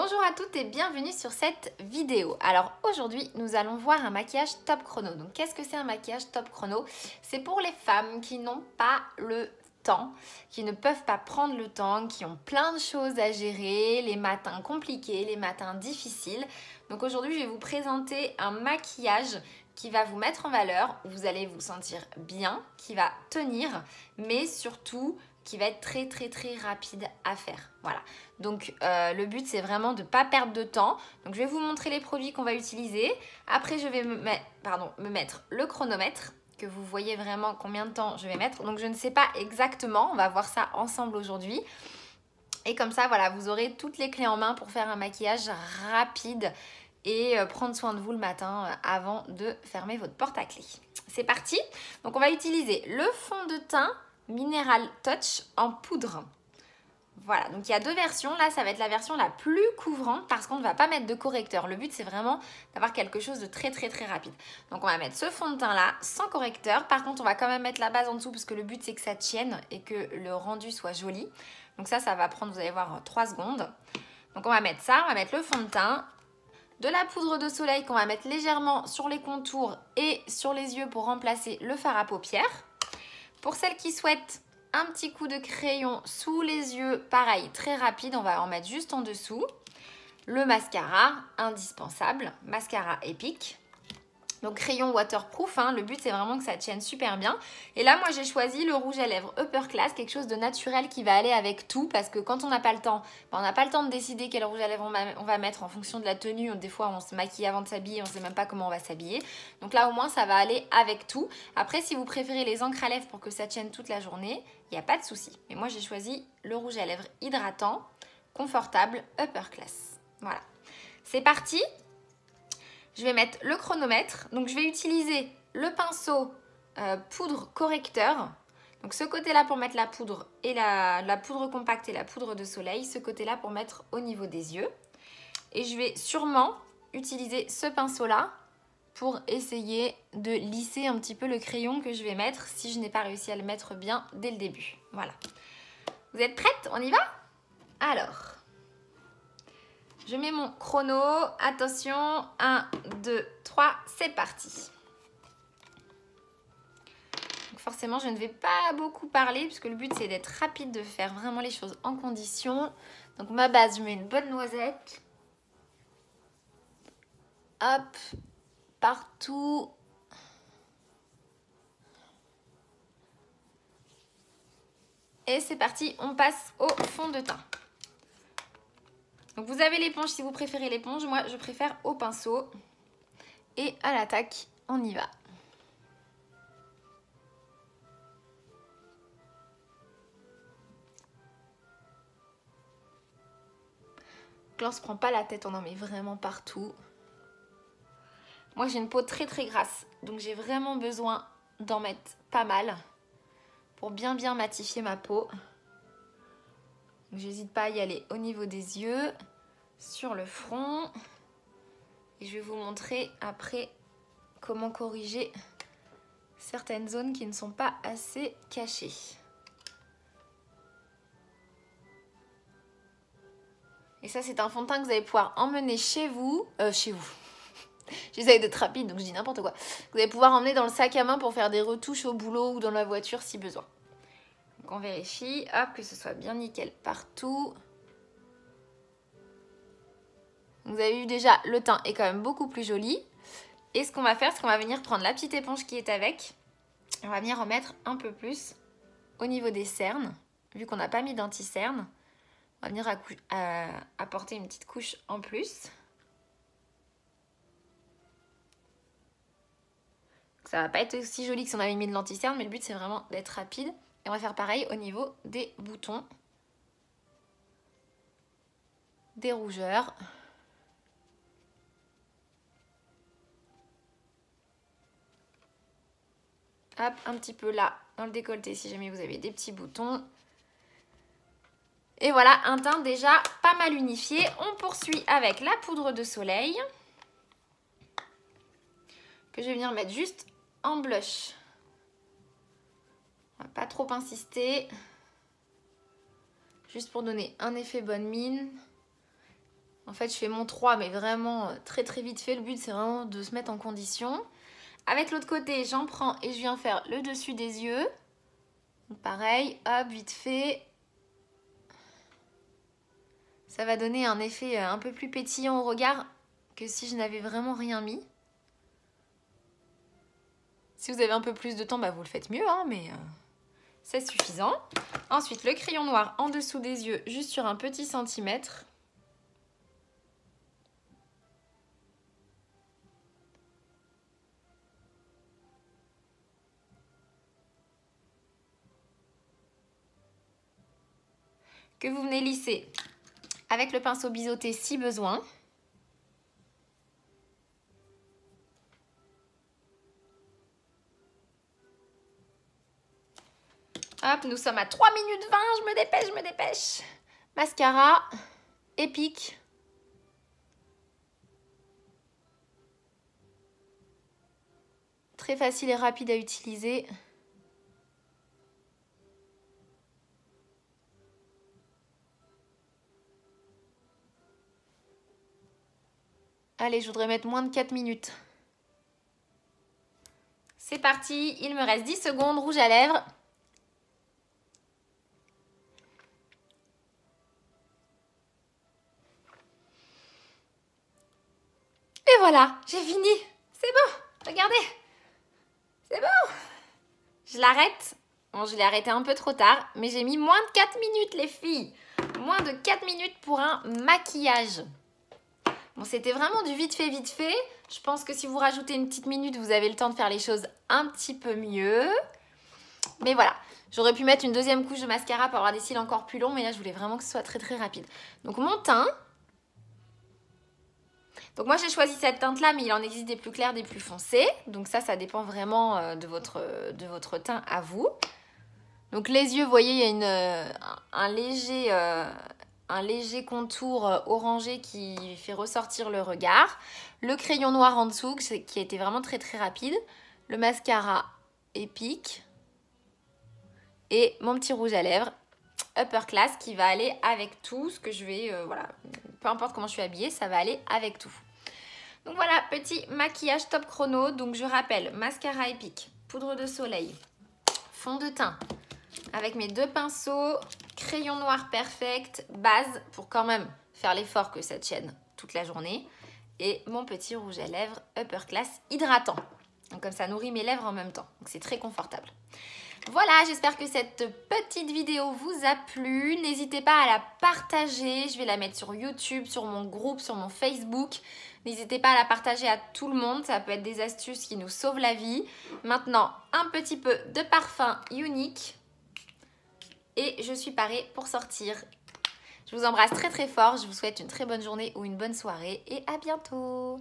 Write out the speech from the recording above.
Bonjour à toutes et bienvenue sur cette vidéo. Alors aujourd'hui nous allons voir un maquillage top chrono. Donc qu'est-ce que c'est un maquillage top chrono? C'est pour les femmes qui n'ont pas le temps, qui ne peuvent pas prendre le temps, qui ont plein de choses à gérer, les matins compliqués, les matins difficiles. Donc aujourd'hui je vais vous présenter un maquillage qui va vous mettre en valeur, où vous allez vous sentir bien, qui va tenir, mais surtout qui va être très rapide à faire. Voilà. Donc le but c'est vraiment de ne pas perdre de temps. Donc je vais vous montrer les produits qu'on va utiliser. Après je vais me mettre le chronomètre, que vous voyez vraiment combien de temps je vais mettre. Donc je ne sais pas exactement, on va voir ça ensemble aujourd'hui. Et comme ça voilà, vous aurez toutes les clés en main pour faire un maquillage rapide et prendre soin de vous le matin avant de fermer votre porte à clé. C'est parti. Donc on va utiliser le fond de teint Mineral Touch en poudre. Voilà, donc il y a deux versions. Là, ça va être la version la plus couvrante parce qu'on ne va pas mettre de correcteur. Le but, c'est vraiment d'avoir quelque chose de très rapide. Donc on va mettre ce fond de teint là sans correcteur. Par contre, on va quand même mettre la base en dessous parce que le but, c'est que ça tienne et que le rendu soit joli. Donc ça va prendre, vous allez voir, 3 secondes. Donc on va mettre ça, on va mettre le fond de teint. De la poudre de soleil qu'on va mettre légèrement sur les contours et sur les yeux pour remplacer le fard à paupières. Pour celles qui souhaitent un petit coup de crayon sous les yeux, pareil, très rapide, on va en mettre juste en dessous. Le mascara, indispensable, mascara épique. Donc crayon waterproof, hein, le but c'est vraiment que ça tienne super bien. Et là moi j'ai choisi le rouge à lèvres Upper Class, quelque chose de naturel qui va aller avec tout. Parce que quand on n'a pas le temps, on n'a pas le temps de décider quel rouge à lèvres on va mettre en fonction de la tenue. Des fois on se maquille avant de s'habiller, on ne sait même pas comment on va s'habiller. Donc là au moins ça va aller avec tout. Après si vous préférez les encres à lèvres pour que ça tienne toute la journée, il n'y a pas de souci. Mais moi j'ai choisi le rouge à lèvres hydratant, confortable, Upper Class. Voilà, c'est parti. Je vais mettre le chronomètre. Donc, je vais utiliser le pinceau poudre correcteur. Donc, ce côté-là pour mettre la poudre et la poudre compacte et la poudre de soleil. Ce côté-là pour mettre au niveau des yeux. Et je vais sûrement utiliser ce pinceau-là pour essayer de lisser un petit peu le crayon que je vais mettre si je n'ai pas réussi à le mettre bien dès le début. Voilà. Vous êtes prêtes? On y va? Alors... je mets mon chrono, attention, 1, 2, 3, c'est parti. Donc forcément, je ne vais pas beaucoup parler puisque le but c'est d'être rapide, de faire vraiment les choses en condition. Donc ma base, je mets une bonne noisette. Hop, partout. Et c'est parti, on passe au fond de teint. Donc vous avez l'éponge si vous préférez l'éponge, moi je préfère au pinceau. Et à l'attaque, on y va. Donc là on se prend pas la tête, on en met vraiment partout. Moi j'ai une peau très grasse, donc j'ai vraiment besoin d'en mettre pas mal pour bien matifier ma peau. J'hésite pas à y aller au niveau des yeux, sur le front. Et je vais vous montrer après comment corriger certaines zones qui ne sont pas assez cachées. Et ça, c'est un fond de teint que vous allez pouvoir emmener chez vous. J'essaye d'être rapide, donc je dis n'importe quoi. Vous allez pouvoir emmener dans le sac à main pour faire des retouches au boulot ou dans la voiture si besoin. Donc on vérifie, hop, que ce soit bien nickel partout. Vous avez vu déjà, le teint est quand même beaucoup plus joli. Et ce qu'on va faire, c'est qu'on va venir prendre la petite éponge qui est avec. On va venir en mettre un peu plus au niveau des cernes. Vu qu'on n'a pas mis d'anti-cerne, on va venir apporter une petite couche en plus. Ça va pas être aussi joli que si on avait mis de l'anti-cerne, mais le but c'est vraiment d'être rapide. Et on va faire pareil au niveau des boutons, des rougeurs. Hop, un petit peu là, dans le décolleté, si jamais vous avez des petits boutons. Et voilà, un teint déjà pas mal unifié. On poursuit avec la poudre de soleil, que je vais venir mettre juste en blush. On va pas trop insister. Juste pour donner un effet bonne mine. En fait, je fais mon 3, mais vraiment très très vite fait. Le but, c'est vraiment de se mettre en condition. Avec l'autre côté, j'en prends et je viens faire le dessus des yeux. Donc, pareil, hop, vite fait. Ça va donner un effet un peu plus pétillant au regard que si je n'avais vraiment rien mis. Si vous avez un peu plus de temps, bah vous le faites mieux, hein, mais c'est suffisant. Ensuite, le crayon noir en dessous des yeux, juste sur un petit centimètre. Que vous venez lisser avec le pinceau biseauté si besoin. Hop, nous sommes à 3 minutes 20, je me dépêche. Mascara, épique. Très facile et rapide à utiliser. Allez, je voudrais mettre moins de 4 minutes. C'est parti, il me reste 10 secondes, rouge à lèvres. Et voilà, j'ai fini. C'est bon, regardez. C'est bon. Je l'arrête. Bon, je l'ai arrêté un peu trop tard, mais j'ai mis moins de 4 minutes, les filles. Moins de 4 minutes pour un maquillage. Bon, c'était vraiment du vite fait, vite fait. Je pense que si vous rajoutez une petite minute, vous avez le temps de faire les choses un petit peu mieux. Mais voilà, j'aurais pu mettre une deuxième couche de mascara pour avoir des cils encore plus longs, mais là, je voulais vraiment que ce soit très, très rapide. Donc, mon teint. Donc, moi, j'ai choisi cette teinte-là, mais il en existe des plus clairs, des plus foncés. Donc, ça dépend vraiment de votre teint à vous. Donc, les yeux, vous voyez, il y a un léger contour orangé qui fait ressortir le regard. Le crayon noir en dessous qui a été vraiment très très rapide. Le mascara épique. Et mon petit rouge à lèvres Upper Class qui va aller avec tout ce que je vais... voilà, peu importe comment je suis habillée, ça va aller avec tout. Donc voilà, petit maquillage top chrono. Donc je rappelle, mascara épique, poudre de soleil, fond de teint avec mes deux pinceaux, crayon noir perfect, base pour quand même faire l'effort que ça tienne toute la journée et mon petit rouge à lèvres Upper Class hydratant. Donc comme ça nourrit mes lèvres en même temps. Donc c'est très confortable. Voilà, j'espère que cette petite vidéo vous a plu. N'hésitez pas à la partager. Je vais la mettre sur YouTube, sur mon groupe, sur mon Facebook. N'hésitez pas à la partager à tout le monde. Ça peut être des astuces qui nous sauvent la vie. Maintenant, un petit peu de parfum unique. Et je suis parée pour sortir. Je vous embrasse très très fort. Je vous souhaite une très bonne journée ou une bonne soirée. Et à bientôt.